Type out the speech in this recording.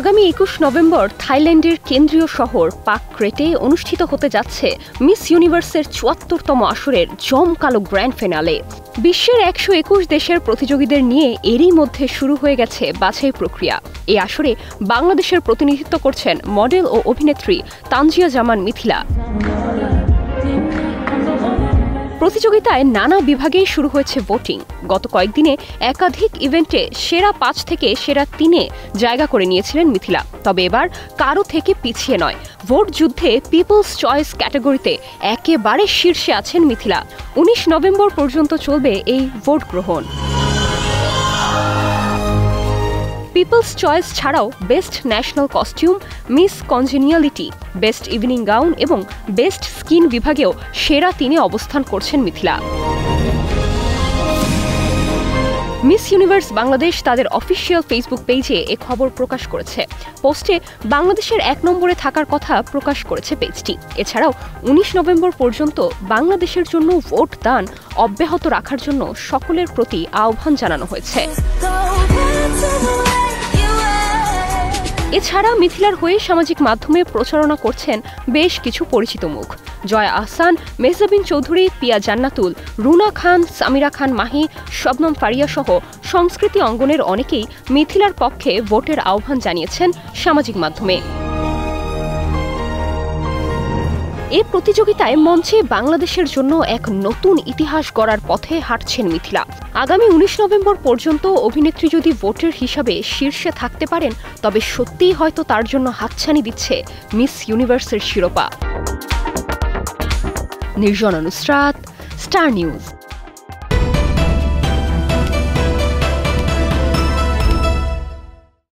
আগামী ২১ নভেম্বর থাইল্যান্ডের কেন্দ্রীয় শহর পাক ক্রেটে অনুষ্ঠিত হতে যাচ্ছে মিস ইউনিভার্সের ৭৪তম আসরের জমকালো গ্র্যান্ড ফিনালে। বিশ্বের ১২১ দেশের প্রতিযোগীদের নিয়ে এরই মধ্যে শুরু হয়ে গেছে বাছাই প্রক্রিয়া। এই আসরে বাংলাদেশের প্রতিনিধিত্ব করছেন মডেল ও অভিনেত্রী তানজিয়া জামান মিথিলা। প্রতিযোগিতায় নানা বিভাগেই শুরু হয়েছে ভোটিং। গত কয়েকদিনে একাধিক ইভেন্টে সেরা ৫ থেকে সেরা ৩-এ জায়গা করে নিয়েছিলেন মিথিলা। তবে এবার কারো থেকে পিছিয়ে নয়, ভোট যুদ্ধে পিপলস চয়েস ক্যাটাগরিতে একেবারে শীর্ষে আছেন মিথিলা। ১৯ নভেম্বর পর্যন্ত চলবে এই ভোট গ্রহণ। পিপলস চয়েস ছাড়াও best national costume, miss congeniality, best evening gown এবং বেস্ট স্কিন বিভাগেও সেরা ৩-এ অবস্থান করছেন মিথিলা। মিস ইউনিভার্স বাংলাদেশ তাদের অফিসিয়াল ফেসবুক পেজে এ খবর প্রকাশ করেছে। পোস্টে বাংলাদেশের ১ নম্বরে থাকার কথা প্রকাশ করেছে পেজটি। এছাড়াও ১৯ নভেম্বর পর্যন্ত বাংলাদেশের জন্য ভোট দান অব্যাহত রাখার জন্য সকলের প্রতি আহ্বান জানানো হয়েছে। এছাড়া মিথিলার হয়ে সামাজিক মাধ্যমে প্রচারণা করছেন বেশ কিছু পরিচিত মুখ। জয়া আহসান, মেহজাবিন চৌধুরী, পিয়া জান্নাতুল, রুনা খান, সামিরা খান মাহি, শবনম ফারিয়া সহ সংস্কৃতি অঙ্গনের অনেকেই মিথিলার পক্ষে ভোটের আহ্বান জানিয়েছেন সামাজিক মাধ্যমে। এই প্রতিযোগিতায় মঞ্চে বাংলাদেশের জন্য এক নতুন ইতিহাস গড়ার পথে হাঁটছেন মিথিলা। আগামী ১৯ নভেম্বর পর্যন্ত অভিনেত্রী যদি ভোটের হিসাবে শীর্ষে থাকতে পারেন, তবে সত্যিই হয়তো তার জন্য হাতছানি দিচ্ছে মিস ইউনিভার্সের শিরোপা। Nirjona Nusrat, star news.